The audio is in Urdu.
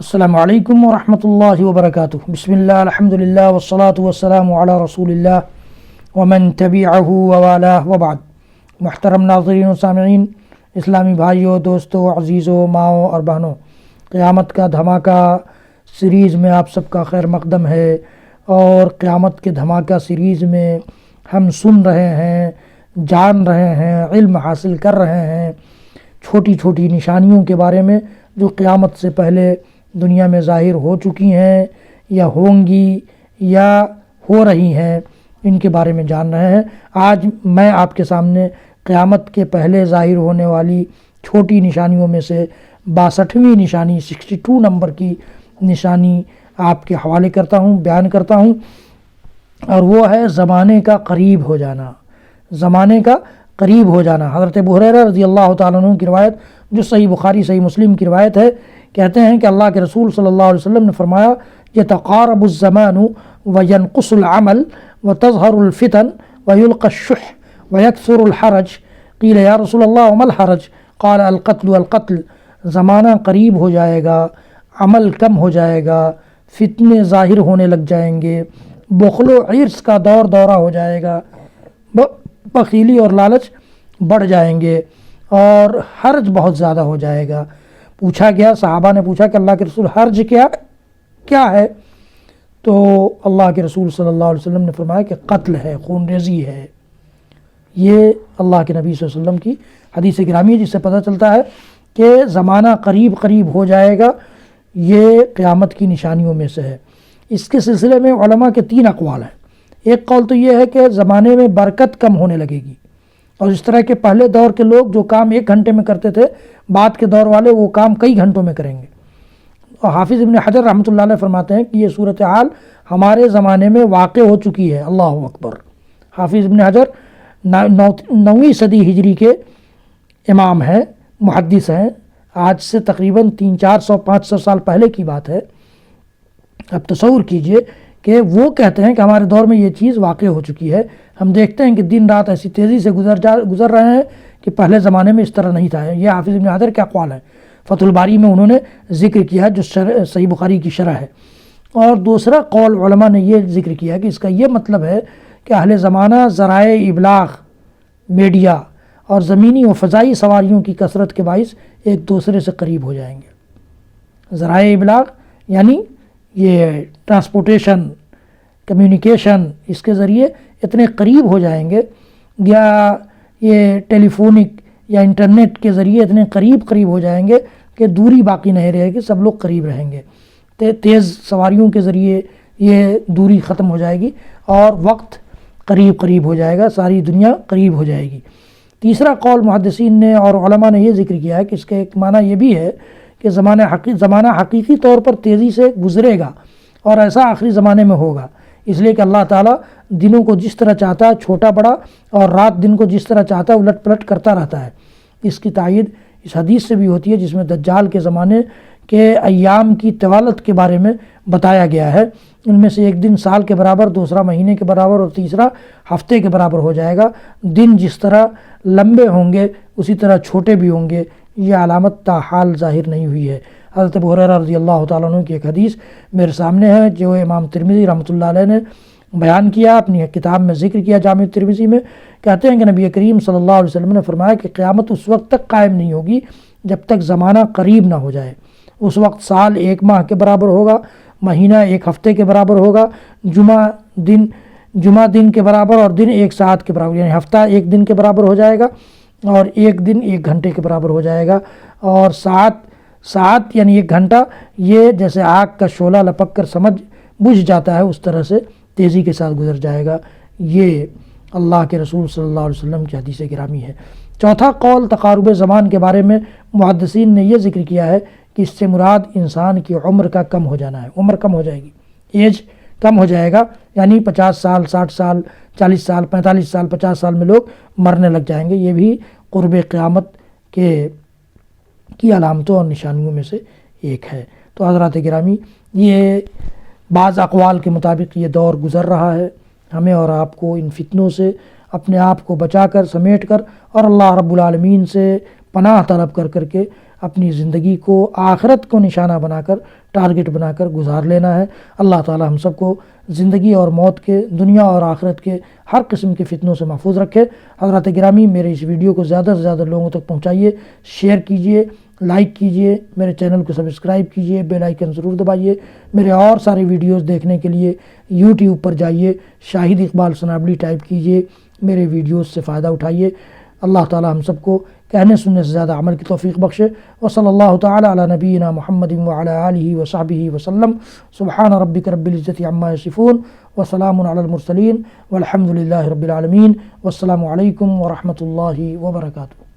السلام علیکم ورحمۃ اللہ وبرکاتہ۔ بسم اللہ الحمد للہ والصلاة والسلام علی رسول اللہ ومن تبعہ ووالاه وبعد۔ محترم ناظرین و سامعین، اسلامی بھائیوں، دوستوں، عزیزوں، ماؤں اور بہنوں، قیامت کا دھماکہ سیریز میں آپ سب کا خیر مقدم ہے۔ اور قیامت کے دھماکہ سیریز میں ہم سن رہے ہیں، جان رہے ہیں، علم حاصل کر رہے ہیں چھوٹی چھوٹی نشانیوں کے بارے میں جو قیامت سے پہلے دنیا میں ظاہر ہو چکی ہیں یا ہوں گی یا ہو رہی ہیں، ان کے بارے میں جان رہے ہیں۔ آج میں آپ کے سامنے قیامت کے پہلے ظاہر ہونے والی چھوٹی نشانیوں میں سے 62ویں نشانی، 62 نمبر کی نشانی آپ کے حوالے کرتا ہوں، بیان کرتا ہوں، اور وہ ہے زمانے کا قریب ہو جانا۔ زمانے کا قریب ہو جانا۔ حضرت ابو ہریرہ رضی اللہ تعالیٰ عنہ کی روایت، جو صحیح بخاری صحیح مسلم کی روایت ہے، کہتے ہیں کہ اللہ کے رسول صلی اللہ علیہ وسلم نے فرمایا، یتقارب الزمان وینقص العمل وتظہر الفتن ویلقى الشح ویکثر الحرج، قیل یا رسول اللہ وما الحرج، قال القتل القتل۔ زمانہ قریب ہو جائے گا، عمل کم ہو جائے گا، فتنے ظاہر ہونے لگ جائیں گے، بخل و عرص کا دورہ ہو جائے گا، بخیلی اور لالچ بڑھ جائیں گے، اور حرج بہت زیادہ ہو جائے گا۔ پوچھا گیا، صحابہ نے پوچھا کہ اللہ کے رسول حرج کیا ہے؟ تو اللہ کے رسول صلی اللہ علیہ وسلم نے فرمایا کہ قتل ہے، خون ریزی ہے۔ یہ اللہ کے نبی صلی اللہ علیہ وسلم کی حدیث گرامی ہے، جس سے پتہ چلتا ہے کہ زمانہ قریب ہو جائے گا۔ یہ قیامت کی نشانیوں میں سے ہے۔ اس کے سلسلے میں علماء کے 3 اقوال ہیں۔ ایک قول تو یہ ہے کہ زمانے میں برکت کم ہونے لگے گی، اور اس طرح کے پہلے دور کے لوگ جو کام 1 گھنٹے میں کرتے تھے، بعد کے دور والے وہ کام کئی گھنٹوں میں کریں گے۔ اور حافظ ابن حجر رحمۃ اللہ علیہ فرماتے ہیں کہ یہ صورتحال ہمارے زمانے میں واقع ہو چکی ہے۔ اللہ اکبر۔ حافظ ابن حجر 9ویں صدی ہجری کے امام ہیں، محدث ہیں۔ آج سے تقریباً 300-400-500 سال پہلے کی بات ہے۔ اب تصور کیجئے کہ وہ کہتے ہیں کہ ہمارے دور میں یہ چیز واقع ہو چکی ہے۔ ہم دیکھتے ہیں کہ دن رات ایسی تیزی سے گزر رہے ہیں کہ پہلے زمانے میں اس طرح نہیں تھا۔ یہ حافظ ابن حجر کا اقوال ہے، فتح الباری میں انہوں نے ذکر کیا، جو صحیح بخاری کی شرح ہے۔ اور دوسرا قول علماء نے یہ ذکر کیا کہ اس کا یہ مطلب ہے کہ اہل زمانہ ذرائع ابلاغ، میڈیا اور زمینی و فضائی سواریوں کی کثرت کے باعث ایک دوسرے سے قریب ہو جائیں گے۔ ذرائع ابلاغ یعنی یہ ٹرانسپورٹیشن، کمیونیکیشن، اس کے ذریعے اتنے قریب ہو جائیں گے، یا یہ ٹیلی فونک یا انٹرنیٹ کے ذریعے اتنے قریب ہو جائیں گے کہ دوری باقی نہیں رہے گی، سب لوگ قریب رہیں گے۔ تیز سواریوں کے ذریعے یہ دوری ختم ہو جائے گی اور وقت قریب ہو جائے گا، ساری دنیا قریب ہو جائے گی۔ تیسرا قول محدثین نے اور علماء نے یہ ذکر کیا ہے کہ اس کا ایک معنی یہ بھی ہے کہ زمانہ حقیقی طور پر تیزی سے گزرے گا، اور ایسا آخری زمانے میں ہوگا، اس لیے کہ اللہ تعالیٰ دنوں کو جس طرح چاہتا ہے چھوٹا بڑا، اور رات دن کو جس طرح چاہتا ہے الٹ پلٹ کرتا رہتا ہے۔ اس کی تائید اس حدیث سے بھی ہوتی ہے جس میں دجال کے زمانے کے ایام کی طوالت کے بارے میں بتایا گیا ہے۔ ان میں سے ایک دن سال کے برابر، دوسرا مہینے کے برابر، اور تیسرا ہفتے کے برابر ہو جائے گا۔ دن جس طرح لمبے ہوں گے اسی طرح چھوٹے بھی ہوں گے۔ یہ علامت تاحال ظاہر نہیں ہوئی ہے۔ حضرت ابو ہریرہ رضی اللہ تعالیٰ عنہ کی ایک حدیث میرے سامنے ہے، جو امام ترمذی رحمۃ اللہ علیہ نے بیان کیا، اپنی کتاب میں ذکر کیا، جامع ترمذی میں۔ کہتے ہیں کہ نبی کریم صلی اللہ علیہ وسلم نے فرمایا کہ قیامت اس وقت تک قائم نہیں ہوگی جب تک زمانہ قریب نہ ہو جائے۔ اس وقت سال 1 ماہ کے برابر ہوگا، مہینہ 1 ہفتے کے برابر ہوگا، جمعہ دن کے برابر، اور دن 1 ساعت کے برابر، یعنی ہفتہ 1 دن کے برابر ہو جائے گا، اور 1 دن 1 گھنٹے کے برابر ہو جائے گا، اور ساعت یعنی 1 گھنٹہ یہ جیسے آگ کا شعلہ لپک کر بجھ جاتا ہے اس طرح سے تیزی کے ساتھ گزر جائے گا۔ یہ اللہ کے رسول صلی اللہ علیہ وسلم کی حدیث گرامی ہے۔ چوتھا قول تقارب زمان کے بارے میں محدثین نے یہ ذکر کیا ہے کہ اس سے مراد انسان کی عمر کا کم ہو جانا ہے۔ عمر کم ہو جائے گی، ایج کم ہو جائے گا، یعنی 50 سال، 60 سال، 40 سال، 45 سال، 50 سال میں لوگ مرنے لگ جائیں گے۔ یہ بھی قرب قیامت کی علامتوں اور نشانیوں میں سے ایک ہے۔ تو حضرات گرامی، یہ بعض اقوال کے مطابق یہ دور گزر رہا ہے۔ ہمیں اور آپ کو ان فتنوں سے اپنے آپ کو بچا کر، سمیٹ کر، اور اللہ رب العالمین سے پناہ طلب کر کے اپنی زندگی کو آخرت کو نشانہ بنا کر ٹارگٹ بنا کر گزار لینا ہے۔ اللہ تعالی ہم سب کو زندگی اور موت کے، دنیا اور آخرت کے ہر قسم کے فتنوں سے محفوظ رکھے۔ حضرات گرامی، میرے اس ویڈیو کو زیادہ سے زیادہ لوگوں تک پہنچائیے، شیئر کیجئے، لائک کیجئے، میرے چینل کو سبسکرائب کیجئے، بیل آئیکن ضرور دبائیے۔ میرے اور سارے ویڈیوز دیکھنے کے لیے یوٹیوب پر جائیے، شاہد اقبال سنابلی ٹائپ کیجئے، میرے ویڈیوز سے فائدہ اٹھائیے۔ اللہ تعالی ہم سب کو کہنے سننے سے زیادہ عمل کی توفیق بخشے۔ وصلی اللہ تعالی علی نبینا محمد وعلی آلہ وصحبہ وسلم۔ سبحان ربک رب العزت عما یصفون وسلام علی المرسلین والحمد للہ رب العالمین۔ والسلام علیکم ورحمۃ اللہ وبرکاتہ۔